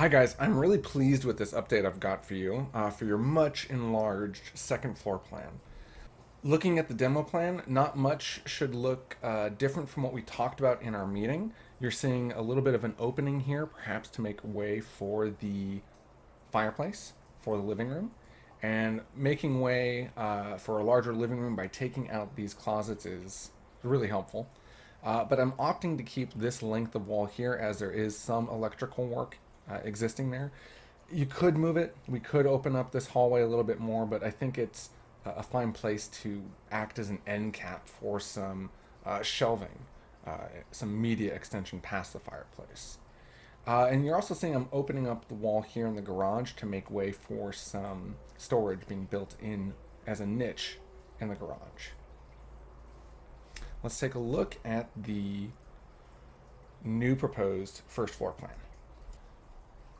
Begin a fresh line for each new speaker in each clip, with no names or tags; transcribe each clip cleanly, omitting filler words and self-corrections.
Hi guys, I'm really pleased with this update I've got for you for your much enlarged second floor plan. Looking at the demo plan, not much should look different from what we talked about in our meeting. You're seeing a little bit of an opening here, perhaps to make way for the fireplace for the living room, and making way for a larger living room by taking out these closets is really helpful. But I'm opting to keep this length of wall here as there is some electrical work existing there. You could move it. We could open up this hallway a little bit more, but I think it's a fine place to act as an end cap for some shelving, some media extension past the fireplace. And you're also seeing I'm opening up the wall here in the garage to make way for some storage being built in as a niche in the garage. Let's take a look at the new proposed first floor plan.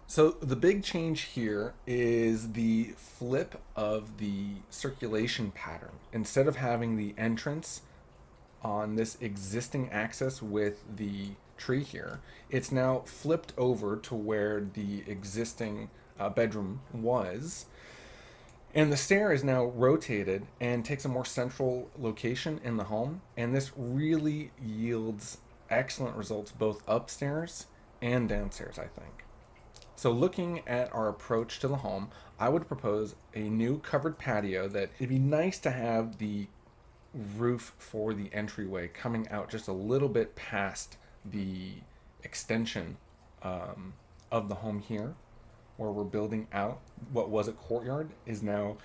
So the big change here is the flip of the circulation pattern. Instead of having the entrance on this existing axis with the tree here, it's now flipped over to where the existing bedroom was. And the stair is now rotated and takes a more central location in the home. And this really yields excellent results both upstairs and downstairs, I think. So looking at our approach to the home, I would propose a new covered patio that it'd be nice to have the roof for the entryway coming out just a little bit past the extension of the home here, where we're building out what was a courtyard is now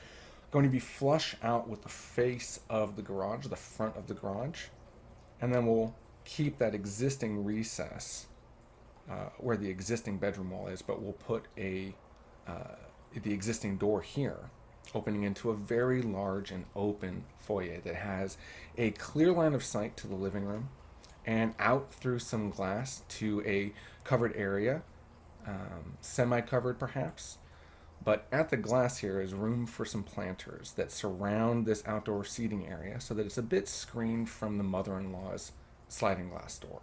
going to be flush out with the face of the garage, the front of the garage, and then we'll keep that existing recess where the existing bedroom wall is, but we'll put the existing door here, opening into a very large and open foyer that has a clear line of sight to the living room and out through some glass to a covered area, semi-covered perhaps. But at the glass here is room for some planters that surround this outdoor seating area so that it's a bit screened from the mother-in-law's sliding glass door.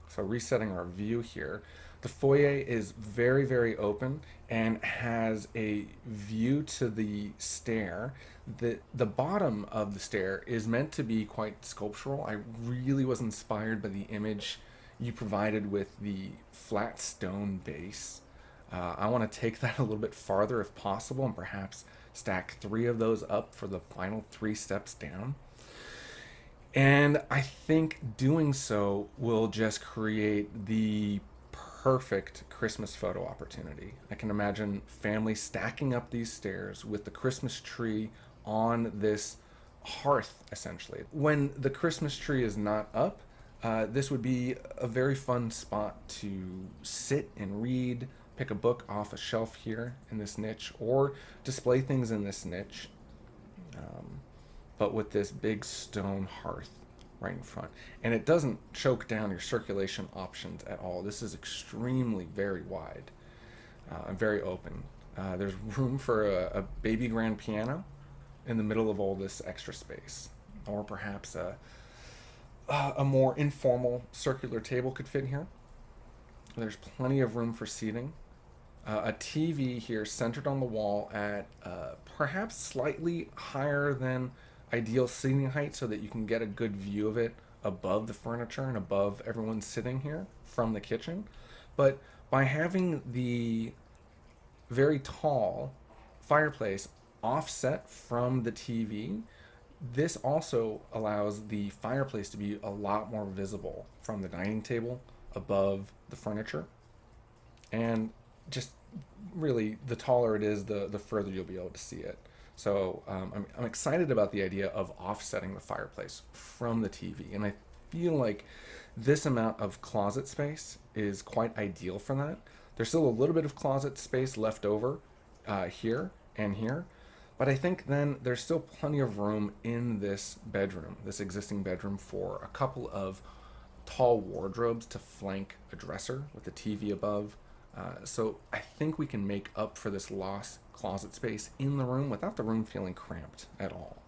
So resetting our view here, the foyer is very, very open and has a view to the stair. The bottom of the stair is meant to be quite sculptural. I really was inspired by the image you provided with the flat stone base. I want to take that a little bit farther if possible and perhaps stack three of those up for the final three steps down. And I think doing so will just create the perfect Christmas photo opportunity. I can imagine families stacking up these stairs with the Christmas tree on this hearth, essentially. When the Christmas tree is not up, this would be a very fun spot to sit and read, pick a book off a shelf here in this niche, or display things in this niche, but with this big stone hearth right in front. And it doesn't choke down your circulation options at all. This is extremely very wide and very open. There's room for a baby grand piano in the middle of all this extra space, or perhaps a more informal circular table could fit here. There's plenty of room for seating. A TV here centered on the wall at perhaps slightly higher than ideal seating height so that you can get a good view of it above the furniture and above everyone sitting here from the kitchen. But by having the very tall fireplace offset from the TV, this also allows the fireplace to be a lot more visible from the dining table above the furniture. And just really, the taller it is, the further you'll be able to see it. So I'm excited about the idea of offsetting the fireplace from the TV. And I feel like this amount of closet space is quite ideal for that. There's still a little bit of closet space left over here and here. But I think then there's still plenty of room in this bedroom, this existing bedroom, for a couple of tall wardrobes to flank a dresser with the TV above. So I think we can make up for this lost closet space in the room without the room feeling cramped at all.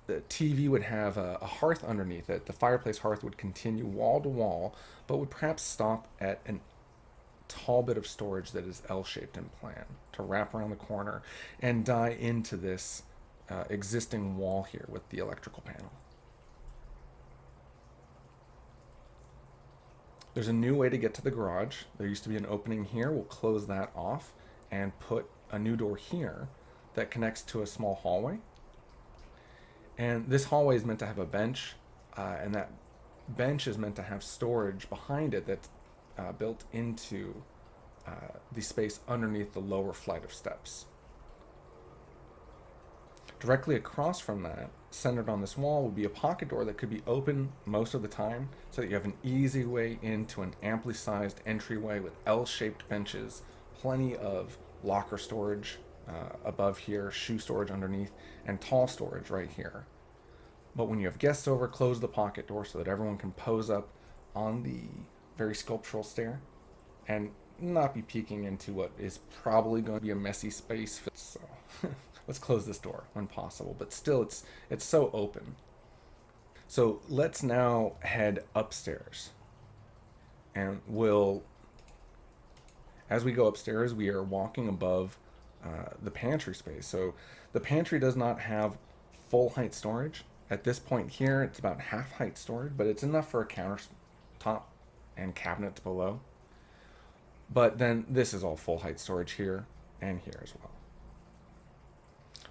the TV would have a hearth underneath it. The fireplace hearth would continue wall to wall, but would perhaps stop at a tall bit of storage that is L-shaped in plan to wrap around the corner and die into this existing wall here with the electrical panel. There's a new way to get to the garage. There used to be an opening here. We'll close that off and put a new door here that connects to a small hallway. And this hallway is meant to have a bench, and that bench is meant to have storage behind it that's built into the space underneath the lower flight of steps. Directly across from that, centered on this wall, would be a pocket door that could be open most of the time so that you have an easy way into an amply sized entryway with L-shaped benches, plenty of locker storage above here, shoe storage underneath, and tall storage right here. But when you have guests over, close the pocket door so that everyone can pose up on the very sculptural stair and not be peeking into what is probably going to be a messy space. So let's close this door when possible, but still it's so open. So let's now head upstairs, and as we go upstairs, we are walking above the pantry space. So the pantry does not have full height storage. At this point here, it's about half height storage, but it's enough for a countertop and cabinets below. But then this is all full height storage here and here as well.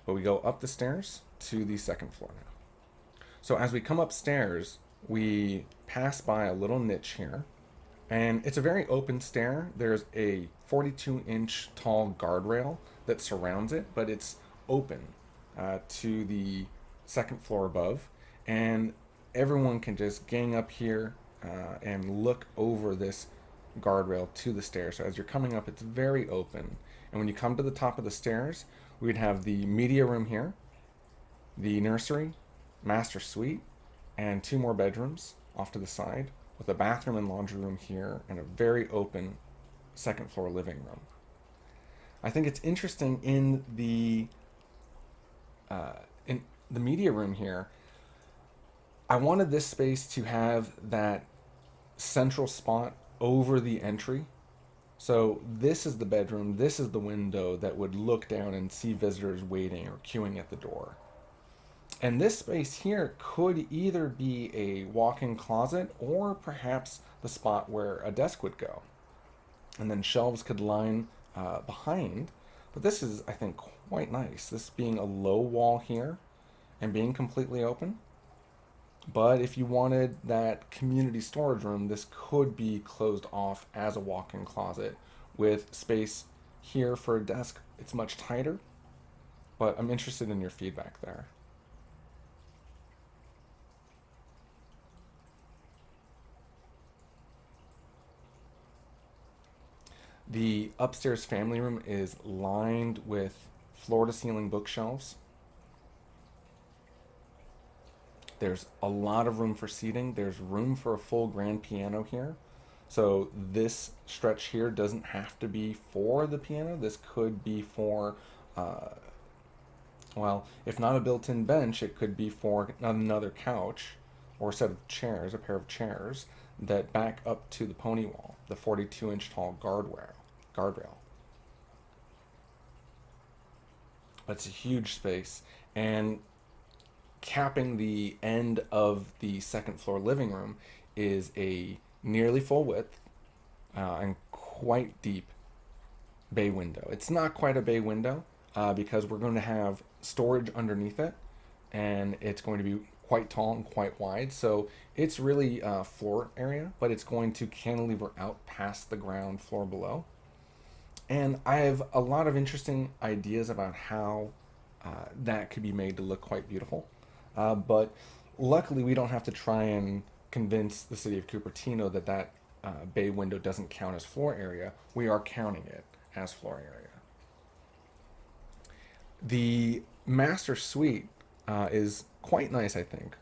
But we go up the stairs to the second floor now. So as we come upstairs, we pass by a little niche here, and it's a very open stair. There's a 42-inch tall guardrail that surrounds it, but it's open to the second floor above, and everyone can just gang up here and look over this guardrail to the stairs. So as you're coming up, it's very open, and when you come to the top of the stairs, we'd have the media room here, the nursery, master suite, and 2 more bedrooms off to the side, with a bathroom and laundry room here, and a very open second floor living room. I think it's interesting in the media room here, I wanted this space to have that central spot over the entry. So this is the bedroom, this is the window that would look down and see visitors waiting or queuing at the door. And this space here could either be a walk-in closet or perhaps the spot where a desk would go. And then shelves could line behind. But this is, I think, quite nice. This being a low wall here and being completely open. But if you wanted that community storage room, this could be closed off as a walk-in closet with space here for a desk. It's much tighter, but I'm interested in your feedback there. The upstairs family room is lined with floor-to-ceiling bookshelves. There's a lot of room for seating. There's room for a full grand piano here. So this stretch here doesn't have to be for the piano. This could be for, well, if not a built-in bench, it could be for another couch or a set of chairs, a pair of chairs that back up to the pony wall, the 42-inch tall guardrail. It's a huge space, and capping the end of the second floor living room is a nearly full width and quite deep bay window. It's not quite a bay window because we're going to have storage underneath it, and it's going to be quite tall and quite wide. So it's really floor area, but it's going to cantilever out past the ground floor below. And I have a lot of interesting ideas about how that could be made to look quite beautiful. But luckily, we don't have to try and convince the city of Cupertino that bay window doesn't count as floor area. We are counting it as floor area. The master suite is quite nice, I think.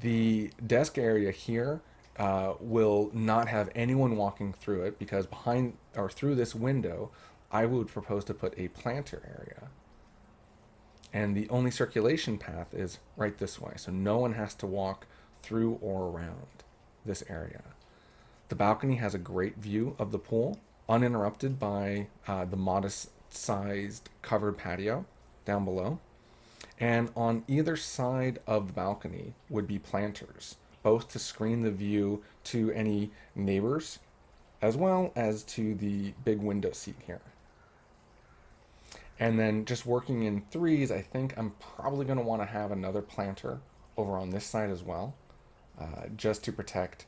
The desk area here will not have anyone walking through it because behind or through this window, I would propose to put a planter area. And the only circulation path is right this way, so no one has to walk through or around this area. The balcony has a great view of the pool, uninterrupted by the modest sized covered patio down below. And on either side of the balcony would be planters, both to screen the view to any neighbors as well as to the big window seat here. And then just working in threes, I think I'm probably going to want to have another planter over on this side as well, just to protect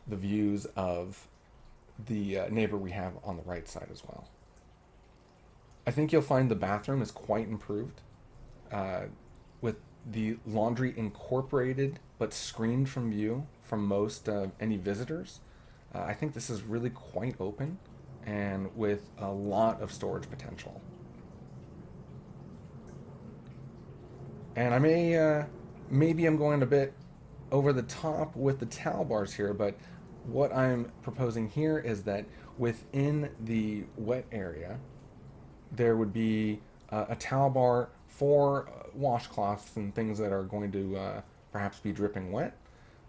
the views of the neighbor we have on the right side as well. I think you'll find the bathroom is quite improved, with the laundry incorporated but screened from view from most any visitors. I think this is really quite open and with a lot of storage potential. And I may, maybe I'm going a bit over the top with the towel bars here, but what I'm proposing here is that within the wet area, there would be a towel bar for washcloths and things that are going to perhaps be dripping wet,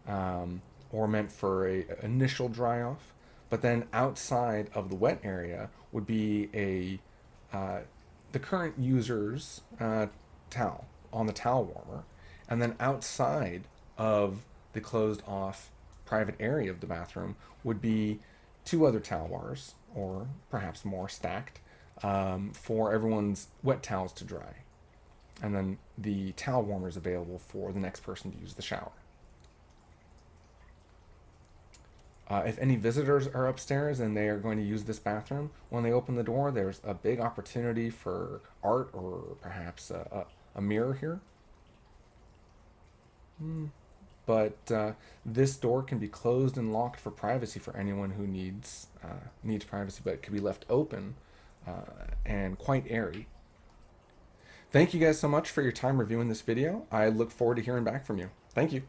or meant for a initial dry off. But then outside of the wet area would be the current user's towel on the towel warmer, and then outside of the closed off private area of the bathroom would be two other towel bars, or perhaps more stacked, for everyone's wet towels to dry. And then the towel warmer is available for the next person to use the shower. If any visitors are upstairs and they are going to use this bathroom, when they open the door, there's a big opportunity for art or perhaps a mirror here. But this door can be closed and locked for privacy for anyone who needs privacy, but it can be left open and quite airy. Thank you guys so much for your time reviewing this video. I look forward to hearing back from you. Thank you.